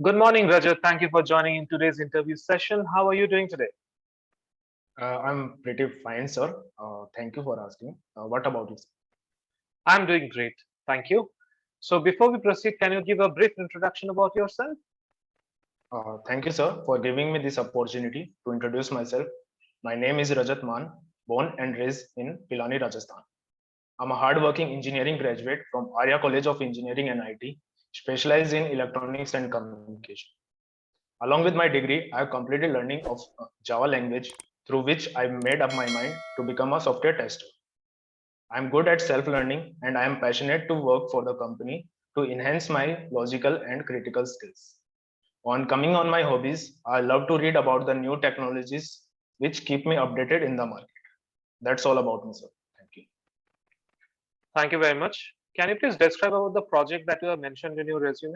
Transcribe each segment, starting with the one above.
Good morning, Rajat. Thank you for joining in today's interview session. How are you doing today? I'm pretty fine, sir. Thank you for asking. What about you? I'm doing great. Thank you. So, before we proceed, can you give a brief introduction about yourself? Thank you, sir, for giving me this opportunity to introduce myself. My name is Rajat Man, born and raised in Pilani, Rajasthan. I'm a hardworking engineering graduate from Arya College of Engineering and IT, specialized in electronics and communication. Along with my degree, I have completed learning of Java language, through which I made up my mind to become a software tester. I'm good at self learning and I am passionate to work for the company to enhance my logical and critical skills. On coming on my hobbies, I love to read about the new technologies which keep me updated in the market. That's all about me, sir. Thank you. Thank you very much. Can you please describe about the project that you have mentioned in your resume?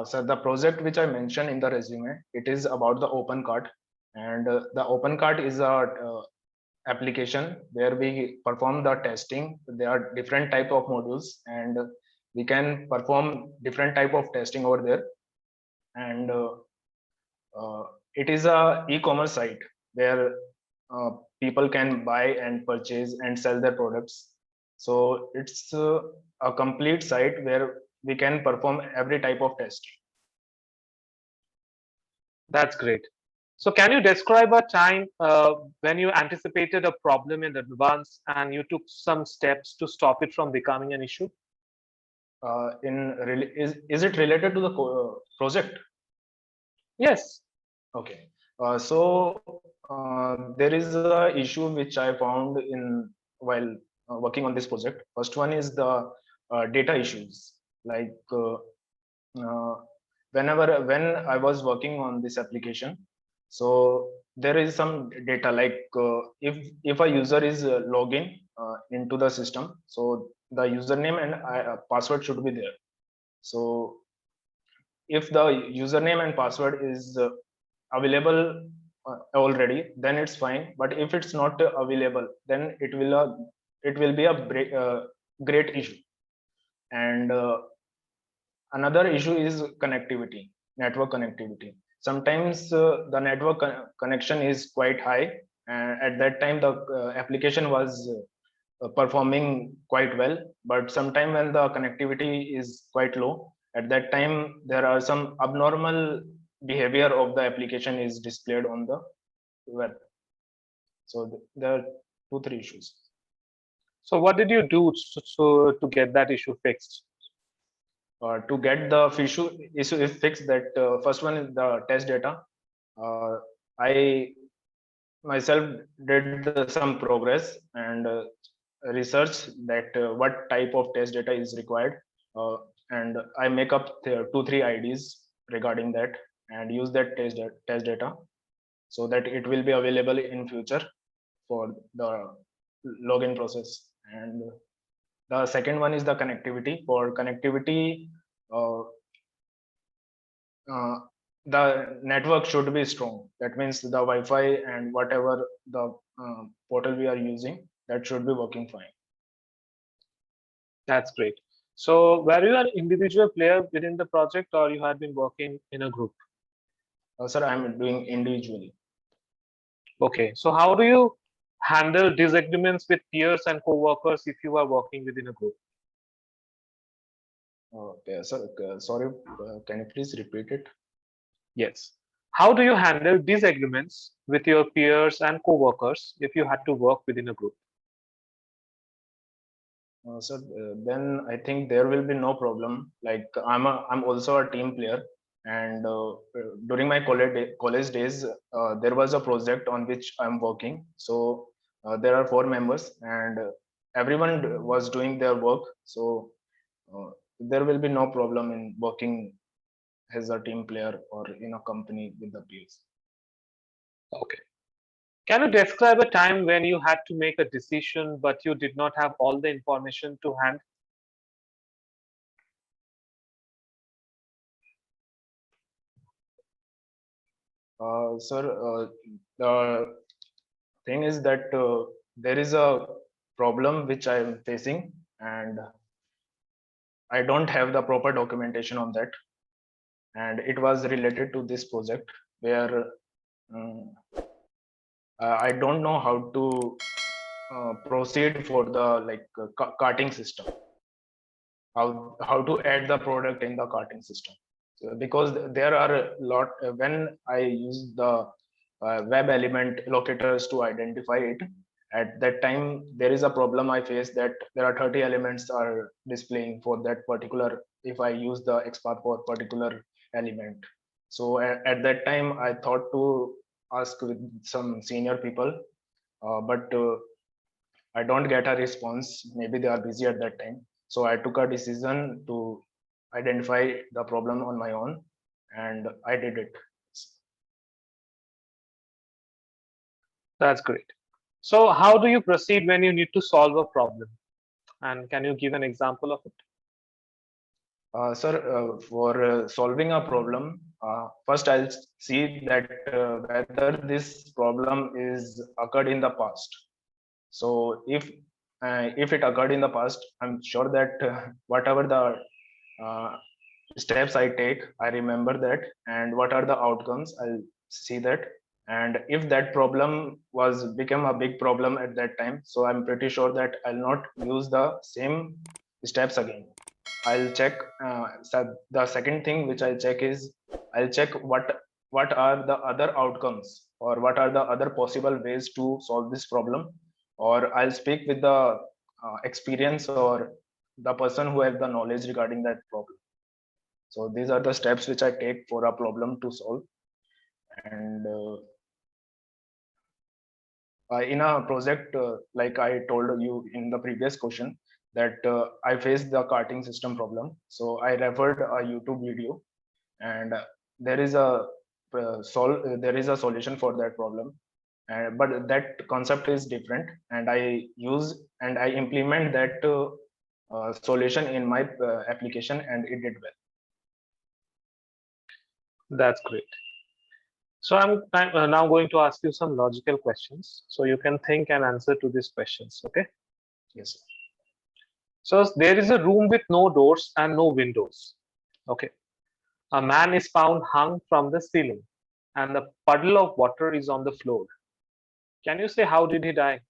Sir, the project which I mentioned in the resume, it is about the open cart, and the open cart is a application where we perform the testing. There are different type of modules, and we can perform different type of testing over there. And uh, it is a e-commerce site where uh, people can buy and purchase and sell their products. So it's a complete site where we can perform every type of test. That's great. So, can you describe a time when you anticipated a problem in advance and you took some steps to stop it from becoming an issue? Is it related to the project? Yes. Okay. There is a issue which I found in while working on this project. First one is the data issues. Like uh, when I was working on this application, so there is some data like if a user is login into the system, so the username and password should be there. So if the username and password is available already, then it's fine, but if it's not available, then it will be a great issue. And another issue is connectivity, network connectivity. Sometimes the network connection is quite high, and at that time the application was performing quite well, but sometime when the connectivity is quite low, at that time there are some abnormal behavior of the application is displayed on the web. So there are two three issues. So, what did you do to get that issue fixed? To get the issue is fixed, that first one is the test data. I myself did some progress and research that what type of test data is required, uh, and I make up the 2 3 IDs regarding that and use that test data so that it will be available in future for the login process. And the second one is the connectivity. For connectivity, uh, uh, the network should be strong. That means the Wi-Fi and whatever the portal we are using, that should be working fine. That's great. So, were you an individual player within the project or you had been working in a group? Sir, I'm doing individually. Okay. So, how do you handle disagreements with peers and co-workers if you are working within a group? Okay, sir, sorry, can you please repeat it? Yes. How do you handle disagreements with your peers and co-workers if you had to work within a group? Sir, then I think there will be no problem. Like I'm also a team player, and during my college days, there was a project on which I'm working. So there are 4 members, and everyone was doing their work. So uh, there will be no problem in working as a team player or in a company with the peers. Okay. Can you describe a time when you had to make a decision but you did not have all the information to hand? Sir, the thing is that there is a problem which I am facing, and I don't have the proper documentation on that. and it was related to this project where um, I don't know how to proceed for the carting system, how to add the product in the carting system. So, because there are a lot when I use the web element locators to identify it, at that time there is a problem I face that there are 30 elements are displaying for that particular, if I use the XPath for particular element. So at that time I thought to ask with some senior people, but I don't get a response. Maybe they are busy at that time. So I took a decision to identify the problem on my own, and I did it. That's great. So how do you proceed when you need to solve a problem? And can you give an example of it? Sir, for solving a problem, first I'll see that whether this problem is occurred in the past. So if it occurred in the past, I'm sure that whatever the steps I take, I remember that, and what are the outcomes, I'll see that. And if that problem was become a big problem at that time, so I'm pretty sure that I'll not use the same steps again. I'll check. So the second thing which I'll check is I'll check what are the other outcomes, or what are the other possible ways to solve this problem, or I'll speak with the experience or the person who has the knowledge regarding that problem. So these are the steps which I take for a problem to solve. And in a project, like I told you in the previous question, that I faced the carting system problem. So I referred a YouTube video, and there is a there is a solution for that problem. But that concept is different, and I use and I implement that solution in my application, and it did well. That's great. So I'm now going to ask you some logical questions, so you can think and answer to these questions. Okay. Yes. So there is a room with no doors and no windows. Okay. A man is found hung from the ceiling, and the puddle of water is on the floor. Can you say how did he die?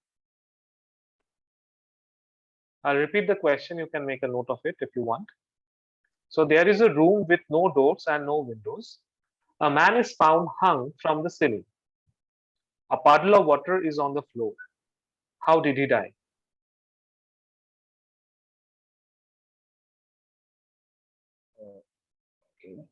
I'll repeat the question. You can make a note of it if you want. So there is a room with no doors and no windows. A man is found hung from the ceiling. A puddle of water is on the floor. How did he die? Okay.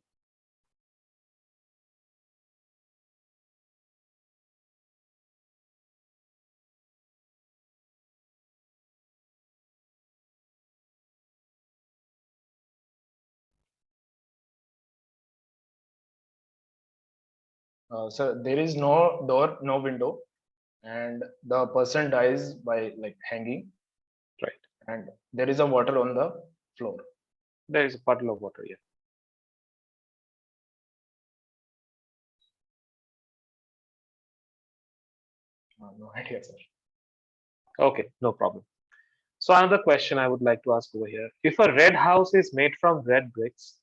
So there is no door, no window, and the person dies by like hanging, Right. and there is a water on the floor. There is a puddle of water here. No idea, sir. Okay, no problem. So another question I would like to ask over here. If a red house is made from red bricks,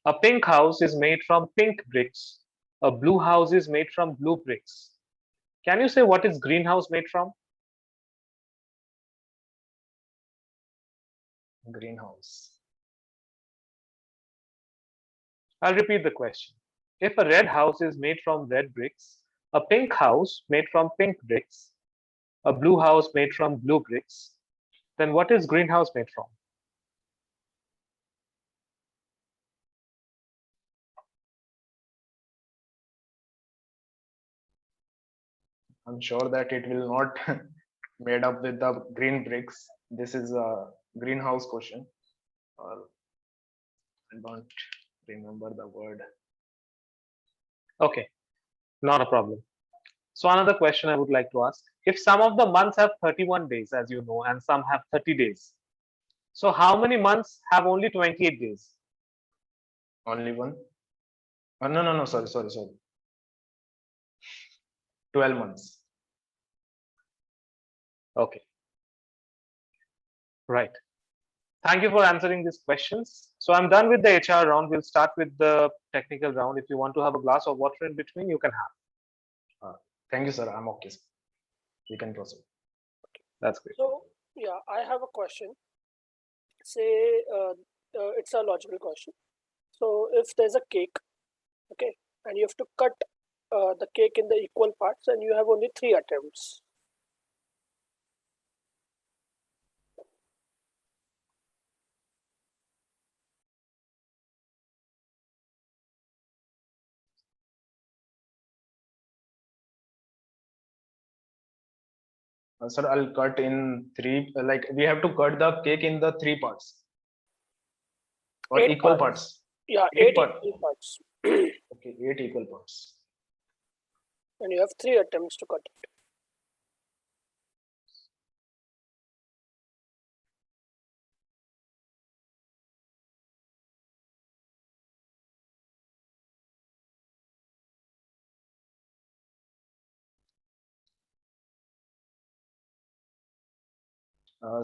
a pink house is made from pink bricks, a blue house is made from blue bricks. Can you say what is greenhouse made from? Greenhouse. I'll repeat the question. If a red house is made from red bricks, a pink house made from pink bricks, a blue house made from blue bricks, then what is greenhouse made from? I'm sure that it will not made up with the green bricks. This is a greenhouse question. I don't remember the word. Okay, not a problem. So another question I would like to ask. If some of the months have 31 days, as you know, and some have 30 days, so how many months have only 28 days? Only one? Oh, no. Sorry. 12 months. Okay. Right. Thank you for answering these questions. So I'm done with the HR round. We'll start with the technical round. If you want to have a glass of water in between, you can have. Thank you, sir. I'm okay. We can proceed. That's great. So yeah, I have a question. Say it's a logical question. So if there's a cake, okay, and you have to cut the cake in the equal parts, and you have only 3 attempts. Sir, I'll cut in 3. Like we have to cut the cake in the 3 parts or 8 equal parts. parts. Yeah, 8 8 part. equal parts. Okay, 8 equal parts. And you have 3 attempts to cut it.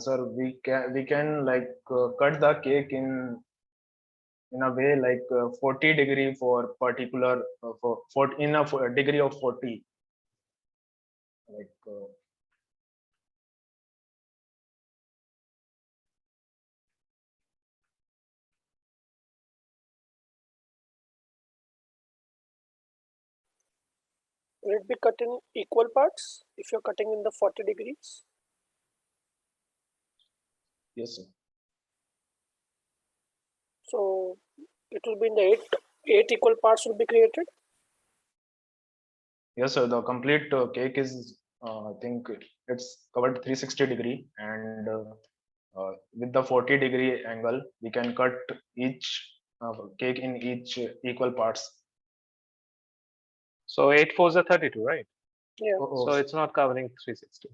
Sir, we can like cut the cake in a way like 40 degree for particular for in a degree of 40. Like Will it be cut in equal parts if you're cutting in the 40 degrees? yes, sir. So it will be in the 8 equal parts will be created. Yes, sir. The complete cake is I think it's covered 360 degree, and with the 40 degree angle, we can cut each cake in each equal parts. So 8 fours are 32, right? Yeah. So it's not covering 360.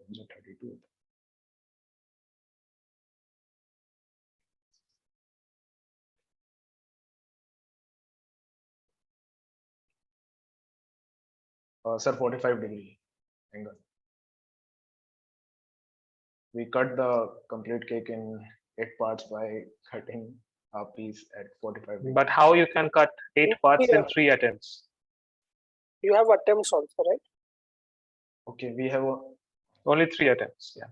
32. Sir, 45 degree angle. We cut the complete cake in 8 parts by cutting a piece at 45 degree. But how you can cut 8 parts in Yeah. 3 attempts? You have attempts also, right? Okay, we have Only 3 attempts. Yeah.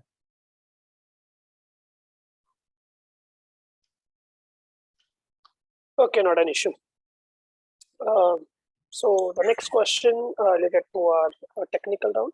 Okay, not an issue. So the next question related to our technical round.